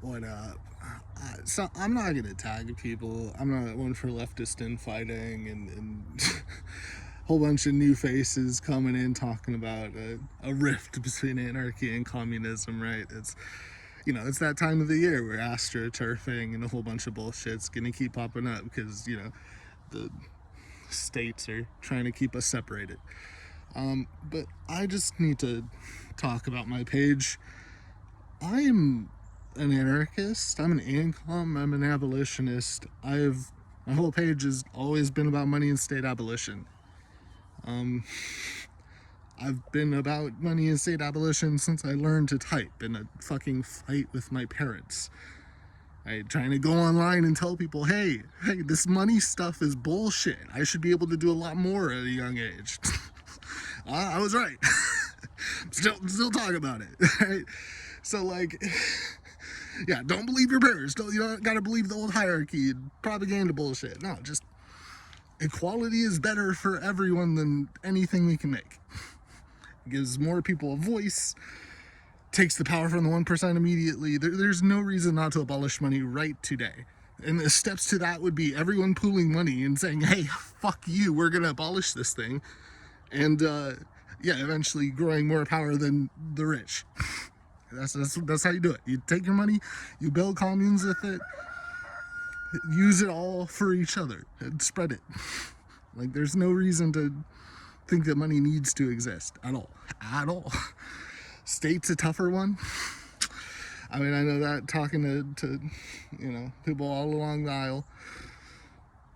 What up? So I'm not gonna tag people. I'm not one for leftist infighting and a whole bunch of new faces coming in talking about a rift between anarchy and communism, right? It's that time of the year where astroturfing and a whole bunch of bullshit's gonna keep popping up because the states are trying to keep us separated. But I just need to talk about my page. I am an anarchist. I'm an ANCOM. I'm an abolitionist. My whole page has always been about money and state abolition. I've been about money and state abolition since I learned to type in a fucking fight with my parents. Trying to go online and tell people, hey, this money stuff is bullshit. I should be able to do a lot more at a young age. I was right. Still talk about it. Right? So yeah, don't believe your parents. You don't gotta believe the old hierarchy and propaganda bullshit. No, just equality is better for everyone than anything we can make. It gives more people a voice, takes the power from the 1% immediately. There's no reason not to abolish money right today. And the steps to that would be everyone pooling money and saying, hey, fuck you, we're gonna abolish this thing. And eventually growing more power than the rich. That's how you do it. You take your money, you build communes with it, use it all for each other, and spread it. There's no reason to think that money needs to exist at all. State's a tougher one. I mean, I know that talking to people all along the aisle,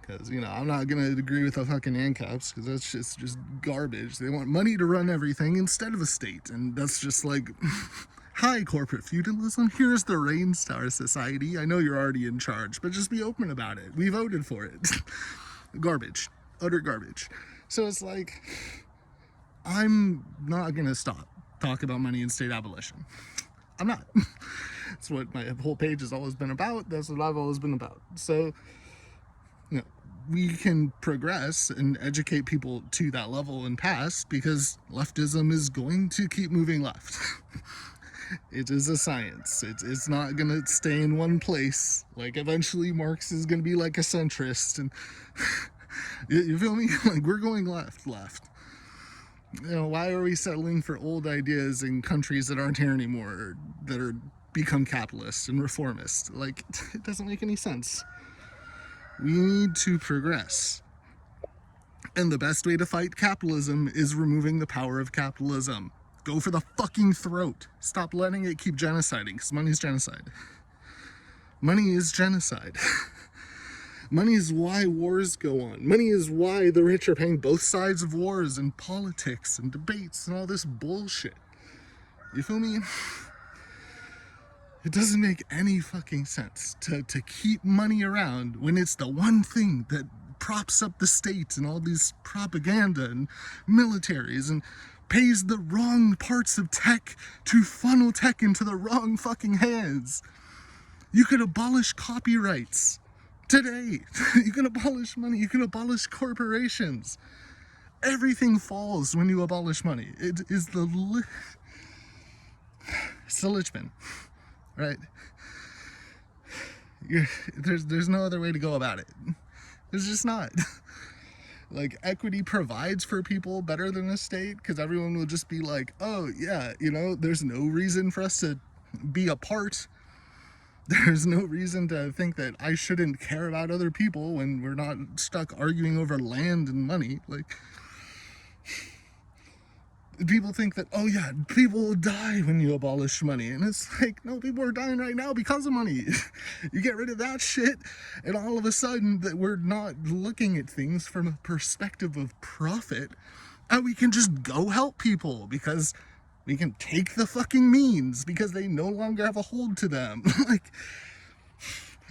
because I'm not gonna agree with the fucking ANCAPs, because that's just garbage. They want money to run everything instead of a state, and that's just like hi, corporate feudalism, here's the Rain Star Society. I know you're already in charge, but just be open about it. We voted for it. Garbage. Utter garbage. So it's like, I'm not gonna stop talking about money and state abolition. I'm not. That's what my whole page has always been about. That's what I've always been about. So, we can progress and educate people to that level and past, because leftism is going to keep moving left. It is a science. It's not going to stay in one place. Eventually Marx is going to be like a centrist. And you feel me? We're going left. Why are we settling for old ideas in countries that aren't here anymore, or that are become capitalist and reformist? It doesn't make any sense. We need to progress. And the best way to fight capitalism is removing the power of capitalism. Go for the fucking throat. Stop letting it keep genociding, because money's genocide. Money is genocide. Money is why wars go on. Money is why the rich are paying both sides of wars and politics and debates and all this bullshit. You feel me? It doesn't make any fucking sense to keep money around when it's the one thing that props up the state and all these propaganda and militaries and pays the wrong parts of tech to funnel tech into the wrong fucking hands. You could abolish copyrights today. You can abolish money. You can abolish corporations. Everything falls when you abolish money. It is it's the linchpin, right? There's no other way to go about it. There's just not. Equity provides for people better than a state, because everyone will just be like, oh yeah, there's no reason for us to be apart. There's no reason to think that I shouldn't care about other people when we're not stuck arguing over land and money. People think that, oh yeah, people will die when you abolish money. And it's no, people are dying right now because of money. You get rid of that shit, and all of a sudden that we're not looking at things from a perspective of profit, and we can just go help people because we can take the fucking means because they no longer have a hold to them.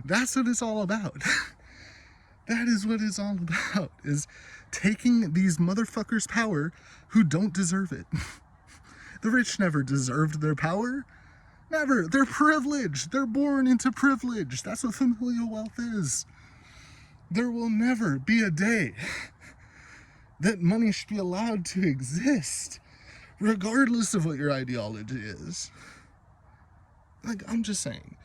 That's what it's all about. That is what it's all about, is taking these motherfuckers' power who don't deserve it. The rich never deserved their power. Never. They're privileged. They're born into privilege. That's what familial wealth is. There will never be a day that money should be allowed to exist, regardless of what your ideology is. I'm just saying.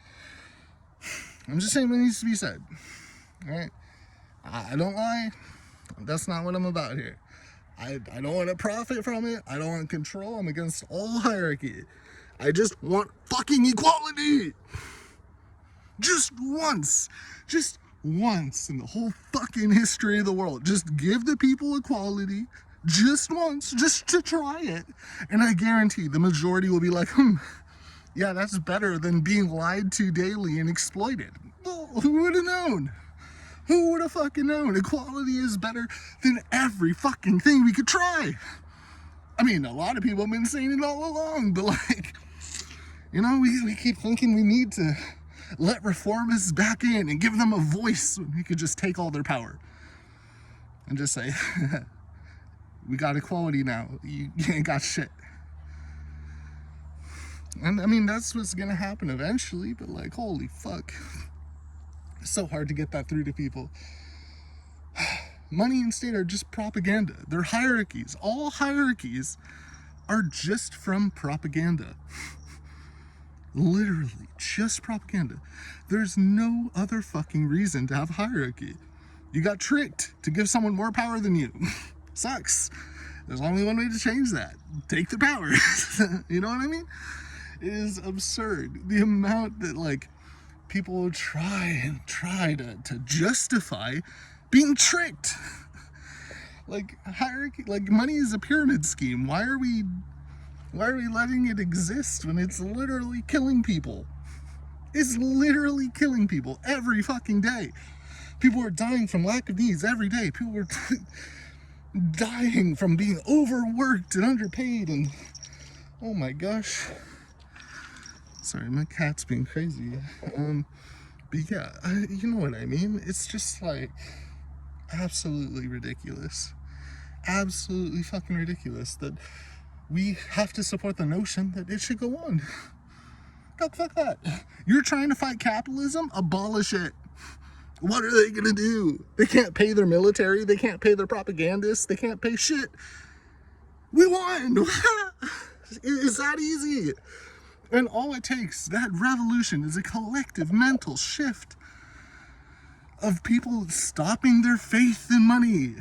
I'm just saying what needs to be said. All right? I don't lie. That's not what I'm about here. I don't want to profit from it. I don't want control. I'm against all hierarchy. I just want fucking equality. Just once in the whole fucking history of the world. Just give the people equality just once, just to try it. And I guarantee the majority will be like, yeah, that's better than being lied to daily and exploited. Well, who would have known? Who would have fucking known? Equality is better than every fucking thing we could try. I mean, a lot of people have been saying it all along, but like, you know, we keep thinking we need to let reformists back in and give them a voice when we could just take all their power and just say, we got equality now. You ain't got shit. And I mean, that's what's gonna happen eventually, but like, holy fuck. It's so hard to get that through to people. Money and state are just propaganda. They're hierarchies. All hierarchies are just from propaganda. Literally, just propaganda. There's no other fucking reason to have hierarchy. You got tricked to give someone more power than you. Sucks. There's only one way to change that. Take the power. You know what I mean? It is absurd. The amount that, like, people try to justify being tricked. Like, hierarchy, like, money is a pyramid scheme. Why are we letting it exist when it's literally killing people? It's literally killing people every fucking day. People are dying from lack of needs every day. People are dying from being overworked and underpaid, and oh my gosh. Sorry, my cat's being crazy. But yeah, you know what I mean? It's just like absolutely ridiculous. Absolutely fucking ridiculous that we have to support the notion that it should go on. Fuck that. You're trying to fight capitalism? Abolish it. What are they gonna do? They can't pay their military. They can't pay their propagandists. They can't pay shit. We won. It's that easy. And all it takes, that revolution, is a collective mental shift of people stopping their faith in money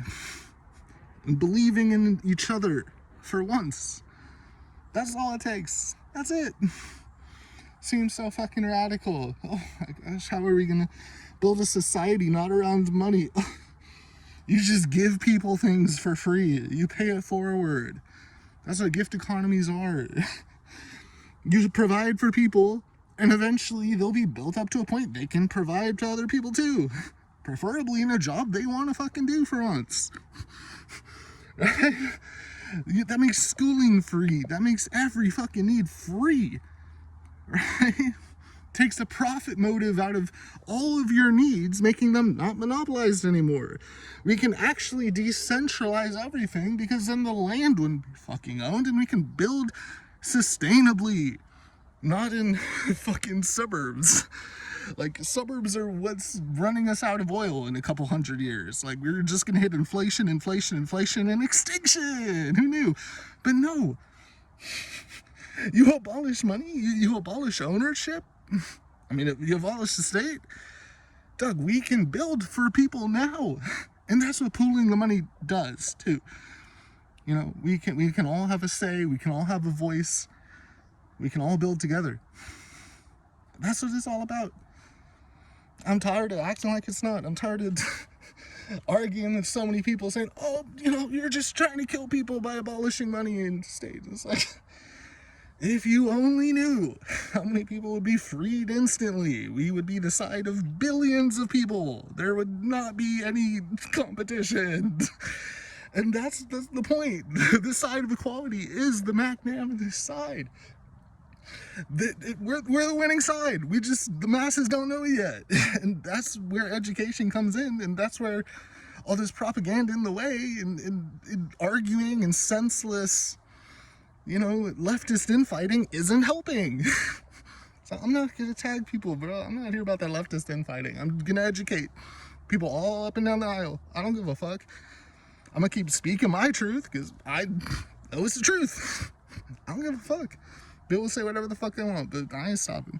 and believing in each other for once. That's all it takes. That's it. Seems so fucking radical. Oh my gosh, how are we gonna build a society not around money? You just give people things for free. You pay it forward. That's what gift economies are. You provide for people, and eventually they'll be built up to a point they can provide to other people too. Preferably in a job they want to fucking do for once. Right? That makes schooling free. That makes every fucking need free. Right? Takes the profit motive out of all of your needs, making them not monopolized anymore. We can actually decentralize everything because then the land wouldn't be fucking owned, and we can build sustainably, not in fucking suburbs. Like, suburbs are what's running us out of oil in a couple hundred years. Like, we're just gonna hit inflation, and extinction. Who knew? But no. You abolish money? You abolish ownership? I mean, if you abolish the state, Doug, we can build for people now. And that's what pooling the money does, too. You know, we can all have a say, we can all have a voice, we can all build together. That's what it's all about. I'm tired of acting like it's not. I'm tired of arguing with so many people saying, oh, you know, you're just trying to kill people by abolishing money in state. It's like, if you only knew how many people would be freed instantly, we would be the side of billions of people. There would not be any competition. And that's the point. The side of equality is the magnanimous side. We're the winning side. The masses don't know it yet. And that's where education comes in, and that's where all this propaganda in the way, and arguing and senseless, you know, leftist infighting isn't helping. So I'm not gonna tag people, bro. I'm not here about that leftist infighting. I'm gonna educate people all up and down the aisle. I don't give a fuck. I'm gonna keep speaking my truth because I know it's the truth. I don't give a fuck. People say whatever the fuck they want, but I ain't stopping.